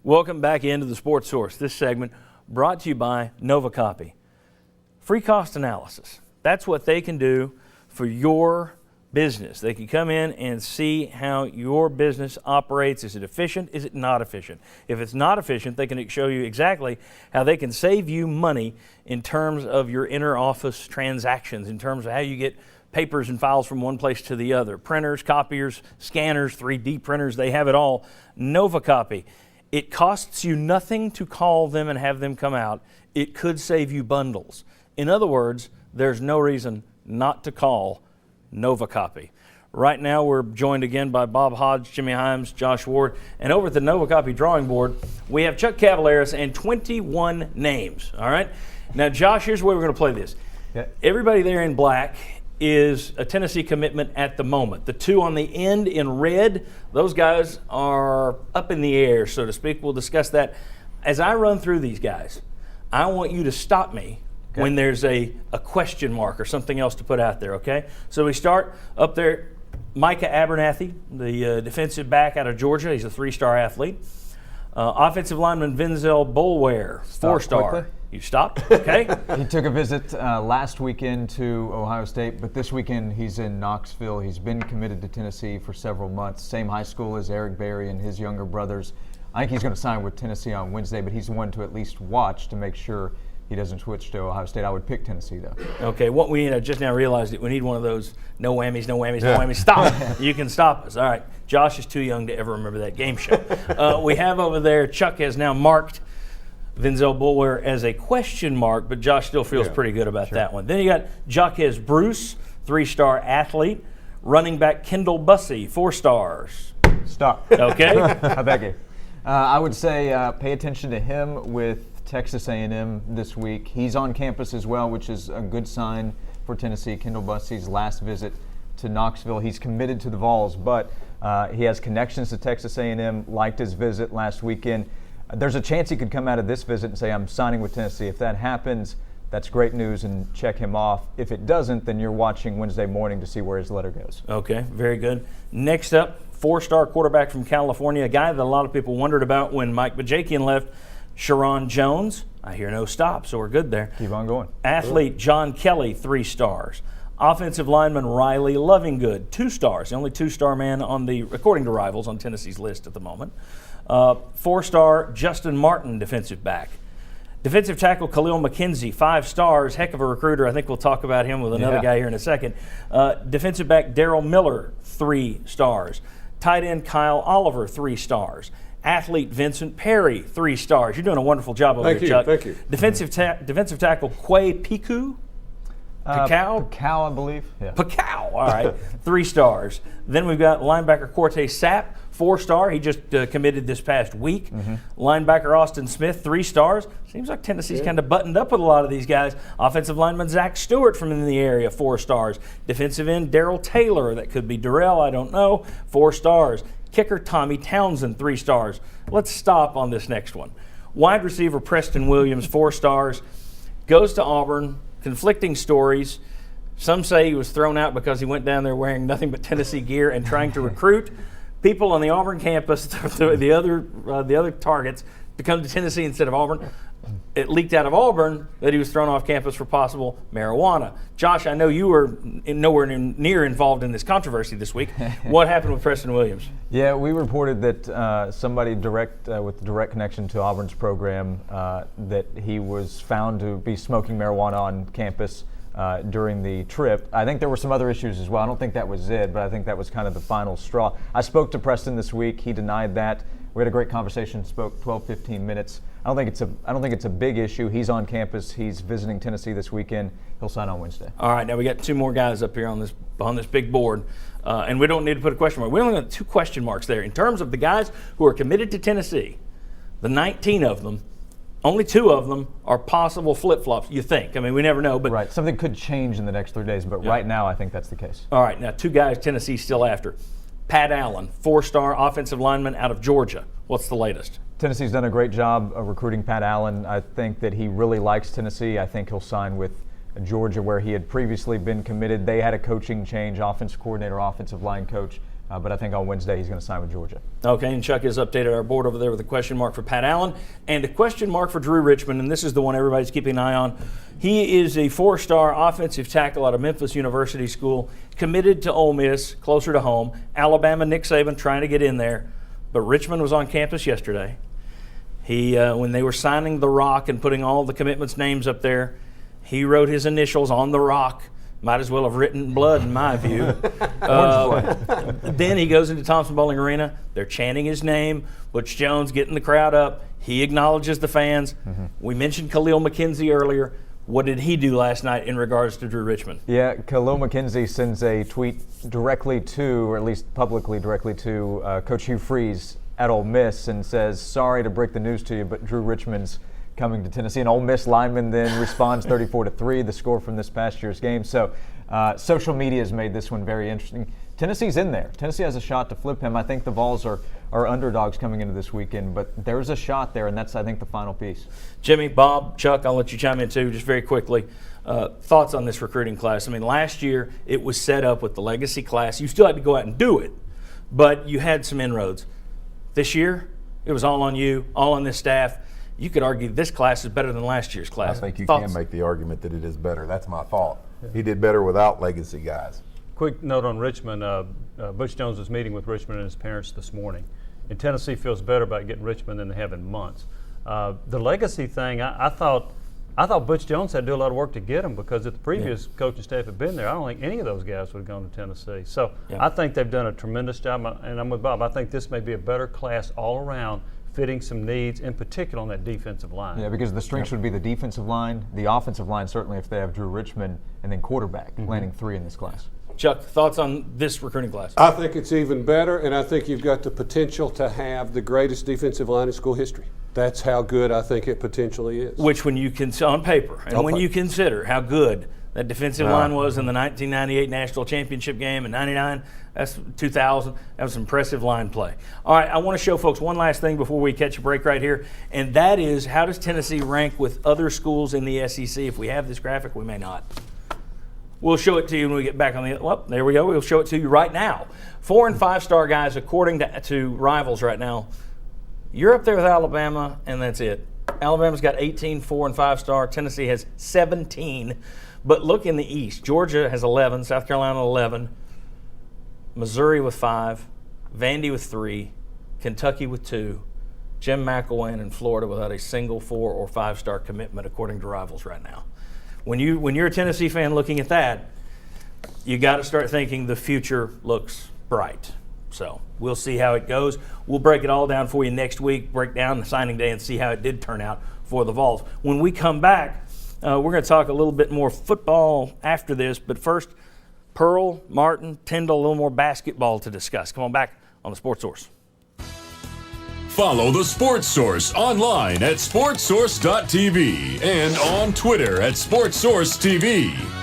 Welcome back into the Sports Source. This segment brought to you by Novacopy. Free cost analysis. That's what they can do for your business. They can come in and see how your business operates. Is it efficient? Is it not efficient? If it's not efficient, they can show you exactly how they can save you money in terms of your inter-office transactions, in terms of how you get papers and files from one place to the other. Printers, copiers, scanners, 3D printers, they have it all. Novacopy. It costs you nothing to call them and have them come out. It could save you bundles. In other words, there's no reason not to call Novacopy. Right now, we're joined again by Bob Hodge, Jimmy Hyams, Josh Ward, and over at the Novacopy drawing board, we have Chuck Cavaleras and 21 names, all right? Now, Josh, here's the way we're going to play this. Okay. Everybody there in black is a Tennessee commitment at the moment. The two on the end in red, those guys are up in the air, so to speak. We'll discuss that. As I run through these guys, I want you to stop me when there's a question mark or something else to put out there, okay? So we start up there, Micah Abernathy, the defensive back out of Georgia. He's a 3-star athlete. Offensive lineman Vinzel Boulware, 4-star. Quickly. You stopped, okay? He took a visit last weekend to Ohio State, but this weekend he's in Knoxville. He's been committed to Tennessee for several months. Same high school as Eric Berry and his younger brothers. I think he's going to sign with Tennessee on Wednesday, but he's the one to at least watch to make sure he doesn't switch to Ohio State. I would pick Tennessee, though. Okay, what we just now realized that we need one of those no whammies, no whammies, no whammies. Stop. You can stop us. All right. Josh is too young to ever remember that game show. We have over there, Chuck has now marked Vinzel Boulware as a question mark, but Josh still feels pretty good about that one. Then you got Jaquez Bruce, 3-star athlete. Running back Kendall Bussey, 4 stars. Stop. Okay. How'd that go? I would say pay attention to him with Texas A&M this week. He's on campus as well, which is a good sign for Tennessee. Kendall Bussey's last visit to Knoxville. He's committed to the Vols, but he has connections to Texas A&M, liked his visit last weekend. There's a chance he could come out of this visit and say, I'm signing with Tennessee. If that happens, that's great news and check him off. If it doesn't, then you're watching Wednesday morning to see where his letter goes. Okay, very good. Next up, 4-star quarterback from California, a guy that a lot of people wondered about when Mike Bajakian left, Sharon Jones. I hear no stop, so we're good there. Keep on going. Athlete John Kelly, 3 stars. Offensive lineman Riley Lovingood, 2 stars. The only 2-star man on the, according to Rivals, on Tennessee's list at the moment. 4-star Justin Martin, defensive back. Defensive tackle Khalil McKenzie, 5 stars. Heck of a recruiter. I think we'll talk about him with another guy here in a second. Defensive back Daryl Miller, 3 stars. Tight end Kyle Oliver, 3 stars. Athlete Vincent Perry, 3 stars. You're doing a wonderful job over here, Chuck. Thank you. Defensive tackle Quay Piku. Pacau, I believe. Yeah. Pacau, all right, 3 stars. Then we've got linebacker Cortez Sapp, 4-star. He just committed this past week. Linebacker Austin Smith, 3 stars. Seems like Tennessee's kind of buttoned up with a lot of these guys. Offensive lineman Zach Stewart from in the area, 4 stars. Defensive end Daryl Taylor, that could be Darrell, I don't know, 4 stars. Kicker Tommy Townsend, 3 stars. Let's stop on this next one. Wide receiver Preston Williams, 4 stars. Goes to Auburn. Conflicting stories. Some say he was thrown out because he went down there wearing nothing but Tennessee gear and trying to recruit people on the Auburn campus, the other targets, to come to Tennessee instead of Auburn. It leaked out of Auburn that he was thrown off campus for possible marijuana. Josh, I know you were nowhere near involved in this controversy this week. What happened with Preston Williams? Yeah, we reported that somebody with direct connection to Auburn's program, that he was found to be smoking marijuana on campus during the trip. I think there were some other issues as well. I don't think that was it, but I think that was kind of the final straw. I spoke to Preston this week. He denied that. We had a great conversation, spoke 12, 15 minutes. I don't think it's a big issue. He's on campus. He's visiting Tennessee this weekend. He'll sign on Wednesday. All right, now we got 2 more guys up here on this big board, and we don't need to put a question mark. We only got 2 question marks there. In terms of the guys who are committed to Tennessee, the 19 of them, only 2 of them are possible flip-flops, you think. I mean, we never know. But right, something could change in the next 3 days, but right now I think that's the case. All right, now 2 guys Tennessee's still after. Pat Allen, 4-star offensive lineman out of Georgia. What's the latest? Tennessee's done a great job of recruiting Pat Allen. I think that he really likes Tennessee. I think he'll sign with Georgia, where he had previously been committed. They had a coaching change, offensive coordinator, offensive line coach. But I think on Wednesday he's going to sign with Georgia. Okay, and Chuck has updated our board over there with a question mark for Pat Allen and a question mark for Drew Richmond, and this is the one everybody's keeping an eye on. He is a 4-star offensive tackle out of Memphis University School, committed to Ole Miss, closer to home. Alabama, Nick Saban trying to get in there, but Richmond was on campus yesterday. He, when they were signing the rock and putting all the commitments names up there, he wrote his initials on the rock. Might as well have written blood, in my view. Then he goes into Thompson Bowling Arena. They're chanting his name. Butch Jones getting the crowd up. He acknowledges the fans. We mentioned Khalil McKenzie earlier. What did he do last night in regards to Drew Richmond? Yeah, Khalil McKenzie sends a tweet directly to, or at least publicly directly to, Coach Hugh Freeze at Ole Miss and says, "Sorry to break the news to you, but Drew Richmond's coming to Tennessee." An Ole Miss lineman then responds 34-3, the score from this past year's game. So social media has made this one very interesting. Tennessee's in there. Tennessee has a shot to flip him. I think the Vols are underdogs coming into this weekend, but there's a shot there, and that's, I think, the final piece. Jimmy, Bob, Chuck, I'll let you chime in too, just very quickly. Thoughts on this recruiting class? I mean, last year it was set up with the legacy class. You still had to go out and do it, but you had some inroads. This year, it was all on you, all on this staff. You could argue this class is better than last year's class. I think you Thoughts? can make the argument that it is better. That's my thought. He did better without legacy guys. Quick note on Richmond. Butch Jones was meeting with Richmond and his parents this morning. And Tennessee feels better about getting Richmond than they have in months. The legacy thing, I thought Butch Jones had to do a lot of work to get him, because if the previous coaching staff had been there, I don't think any of those guys would have gone to Tennessee. So I think they've done a tremendous job, and I'm with Bob. I think this may be a better class all around, fitting some needs, in particular on that defensive line. Yeah, because the strength should be the defensive line, the offensive line, certainly if they have Drew Richmond, and then quarterback, landing 3 in this class. Chuck, thoughts on this recruiting class? I think it's even better, and I think you've got the potential to have the greatest defensive line in school history. That's how good I think it potentially is. Which, when you can, on paper, and when you consider how good that defensive line was in the 1998 National Championship game and 99, that's 2000, that was impressive line play. All right, I want to show folks one last thing before we catch a break right here, and that is, how does Tennessee rank with other schools in the SEC? If we have this graphic, we may not. We'll show it to you when we get back on the, well, there we go. We'll show it to you right now. 4- and 5-star guys, according to Rivals right now, you're up there with Alabama, and that's it. Alabama's got 18 4- and 5-star. Tennessee has 17. But look in the East. Georgia has 11, South Carolina 11, Missouri with 5, Vandy with 3, Kentucky with 2, Jim McElwain in Florida without a single 4- or 5-star commitment, according to Rivals right now. When you're a Tennessee fan looking at that, you got to start thinking the future looks bright. So we'll see how it goes. We'll break it all down for you next week, break down the signing day and see how it did turn out for the Vols. When we come back, we're going to talk a little bit more football after this, but first, Pearl, Martin, Tyndall, a little more basketball to discuss. Come on back on the Sports Source. Follow the Sports Source online at sportsource.tv and on Twitter at SportsSourceTV.